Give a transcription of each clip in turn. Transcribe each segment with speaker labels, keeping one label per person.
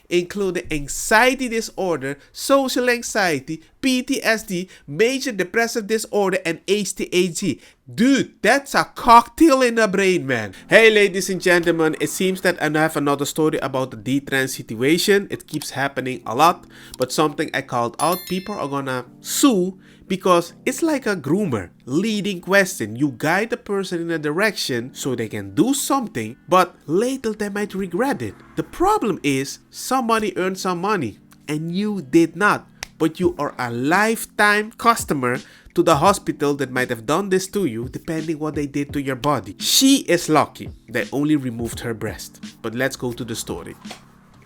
Speaker 1: including anxiety disorder, social anxiety, PTSD, major depressive disorder, and HTAG. Dude, that's a cocktail in the brain, man. Hey, ladies and gentlemen, it seems that I have another story about the D-trans situation. It keeps happening a lot, but something I called out, people are gonna sue because it's like a groomer. Leading question. You guide the person in a direction so they can do something, but later they might regret it. The problem is somebody earned some money and you did not, but you are a lifetime customer to the hospital that might have done this to you, depending what they did to your body. She is lucky they only removed her breast. But let's go to the story.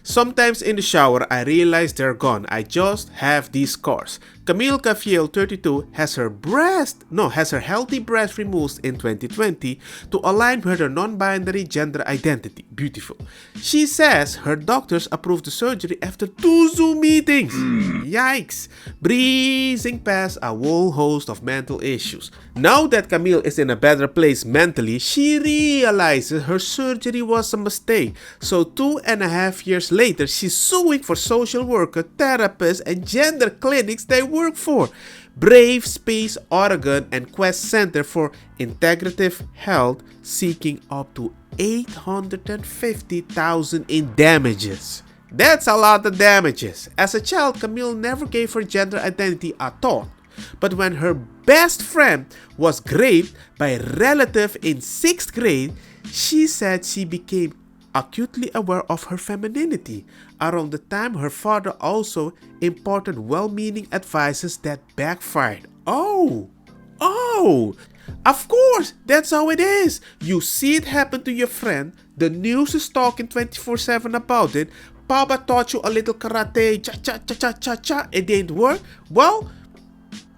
Speaker 1: Sometimes in the shower, I realize they're gone. I just have these scars. Camille Cafiel, 32, has her healthy breast removed in 2020 to align with her non-binary gender identity. Beautiful. She says her doctors approved the surgery after 2 Zoom meetings. Yikes. Breezing past a whole host of mental issues. Now that Camille is in a better place mentally, she realizes her surgery was a mistake. So 2.5 years later, she's suing for social worker, therapists, and gender clinics they work for. Brave Space Oregon and Quest Center for Integrative Health seeking up to $850,000 in damages. That's a lot of damages. As a child, Camille never gave her gender identity a thought. But when her best friend was raped by a relative in 6th grade, she said she became acutely aware of her femininity. Around the time, her father also imparted well-meaning advices that backfired. Oh, of course, that's how it is. You see it happen to your friend, the news is talking 24/7 about it, Papa taught you a little karate, cha-cha-cha-cha-cha-cha, it didn't work. Well,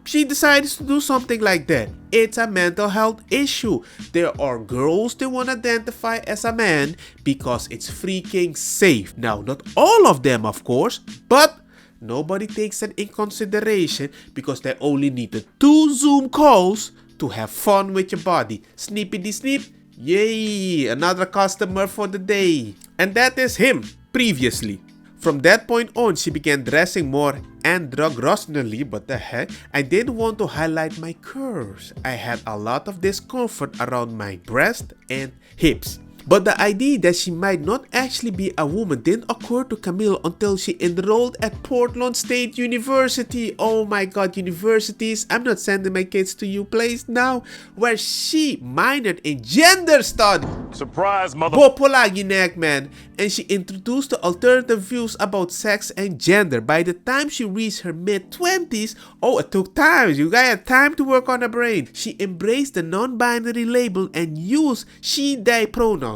Speaker 1: she decides to do something like that. It's a mental health issue. There are girls that want to identify as a man because it's freaking safe. Now, not all of them, of course, but nobody takes that in consideration because they only needed 2 Zoom calls to have fun with your body. Snippity snip, yay, another customer for the day. And that is him, previously. From that point on, she began dressing more androgynously. What the heck? I didn't want to highlight my curves. I had a lot of discomfort around my breast and hips. But the idea that she might not actually be a woman didn't occur to Camille until she enrolled at Portland State University. Oh my god, universities. I'm not sending my kids to you place now. Where she minored in gender studies.
Speaker 2: Surprise, mother.
Speaker 1: Popolagi neck, man. And she introduced the alternative views about sex and gender. By the time she reached her mid-20s, it took time. You guys had time to work on her brain. She embraced the non-binary label and used she/they pronouns.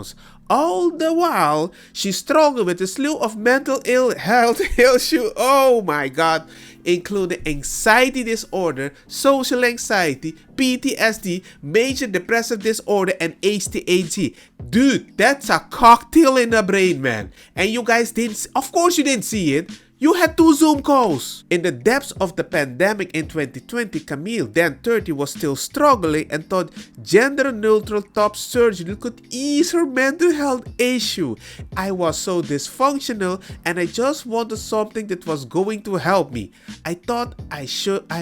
Speaker 1: All the while, she struggled with a slew of mental health issues. Oh my god. Including anxiety disorder, social anxiety, PTSD, major depressive disorder, and HTAG. Dude, that's a cocktail in the brain, man. And you guys of course you didn't see it. You had 2 Zoom calls. In the depths of the pandemic in 2020, Camille, then 30, was still struggling and thought gender-neutral top surgery could ease her mental health issue. I was so dysfunctional and I just wanted something that was going to help me. I thought I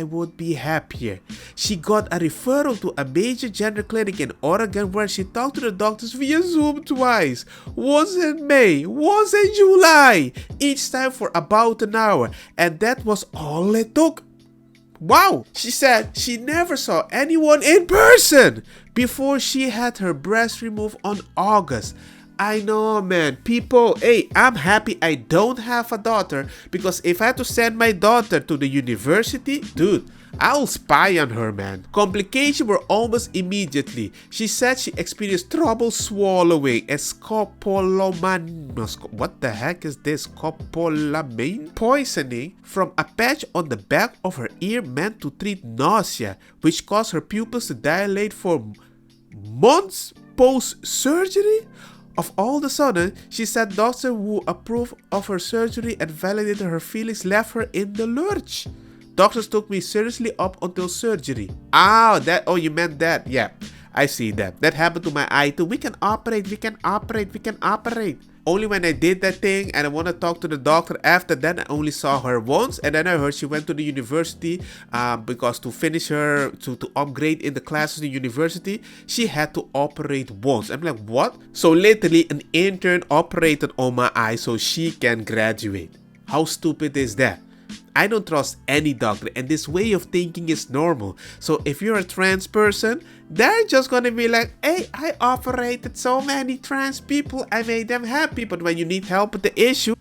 Speaker 1: would be happier. She got a referral to a major gender clinic in Oregon where she talked to the doctors via Zoom twice. Once in May, once in July, each time for about an hour, and that was all it took. Wow, she said she never saw anyone in person before she had her breast removed on August. I know, man. People, hey, I'm happy I don't have a daughter because if I had to send my daughter to the university, dude, I'll spy on her, man. Complications were almost immediately. She said she experienced trouble swallowing and what the heck is this? Scopolamine poisoning from a patch on the back of her ear meant to treat nausea, which caused her pupils to dilate for months post-surgery. Of all the sudden, she said doctors who approved of her surgery and validated her feelings left her in the lurch. Doctors took me seriously up until surgery. You meant that? Yeah, I see that. That happened to my eye too. We can operate. Only when I did that thing and I want to talk to the doctor after that, I only saw her once. And then I heard she went to the university because to finish her, to upgrade in the classes of the university, she had to operate once. I'm like, what? So literally an intern operated on my eye so she can graduate. How stupid is that? I don't trust any doctor, and this way of thinking is normal. So if you're a trans person, they're just gonna be like, hey, I operated so many trans people, I made them happy. But when you need help with the issue,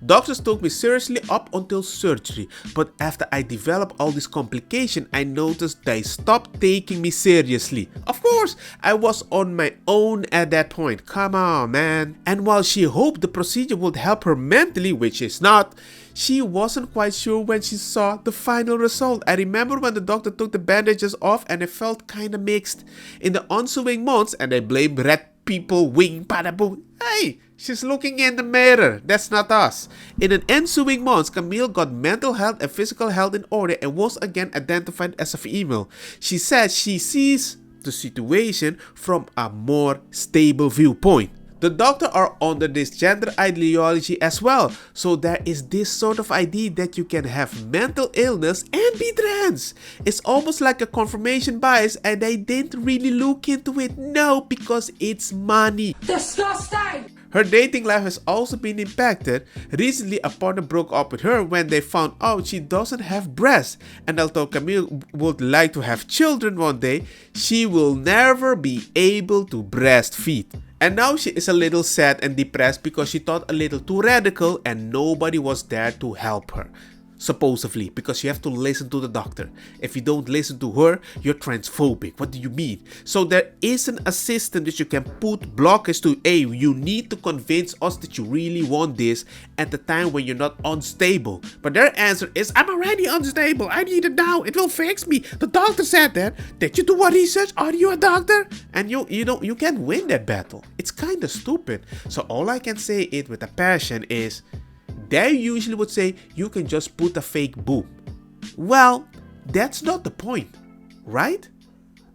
Speaker 1: doctors took me seriously up until surgery. But after I developed all this complication, I noticed they stopped taking me seriously. Of course, I was on my own at that point. Come on, man. And while she hoped the procedure would help her mentally, which is not, she wasn't quite sure when she saw the final result. I remember when the doctor took the bandages off and it felt kinda mixed. In the ensuing months, and I blame red people, wing, bada boom. Hey, she's looking in the mirror. That's not us. In an ensuing months, Camille got mental health and physical health in order and was again identified as a female. She said she sees the situation from a more stable viewpoint. The doctors are under this gender ideology as well, so there is this sort of idea that you can have mental illness and be trans. It's almost like a confirmation bias, and they didn't really look into it, no, because it's money. Disgusting! Her dating life has also been impacted. Recently, a partner broke up with her when they found out she doesn't have breasts. And although Camille would like to have children one day, she will never be able to breastfeed. And now she is a little sad and depressed because she thought a little too radical and nobody was there to help her. Supposedly, because you have to listen to the doctor. If you don't listen to her, you're transphobic. What do you mean? So there isn't a system that you can put blockers to, hey, you need to convince us that you really want this at the time when you're not unstable. But their answer is, I'm already unstable. I need it now. It will fix me. The doctor said that. Did you do a research? Are you a doctor? And you can't win that battle. It's kind of stupid. So all I can say it with a passion is, they usually would say you can just put a fake boob. Well, that's not the point, right?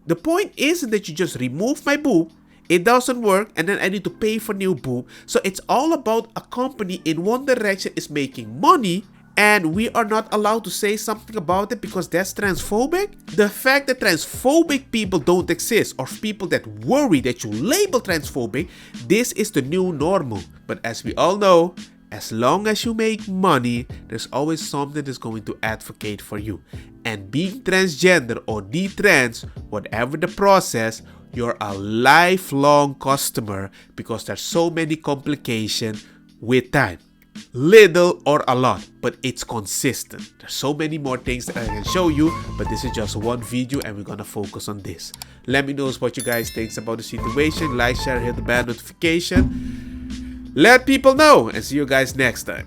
Speaker 1: The point isn't that you just remove my boob, it doesn't work, and then I need to pay for new boob. So it's all about a company in one direction is making money, and we are not allowed to say something about it because that's transphobic. The fact that transphobic people don't exist, or people that worry that you label transphobic, this is the new normal. But as we all know, as long as you make money, there's always something that's going to advocate for you. And being transgender or detrans, whatever the process, you're a lifelong customer because there's so many complications with time. Little or a lot, but it's consistent. There's so many more things that I can show you, but this is just one video and we're gonna focus on this. Let me know what you guys think about the situation. Like, share, hit the bell notification. Let people know, and see you guys next time.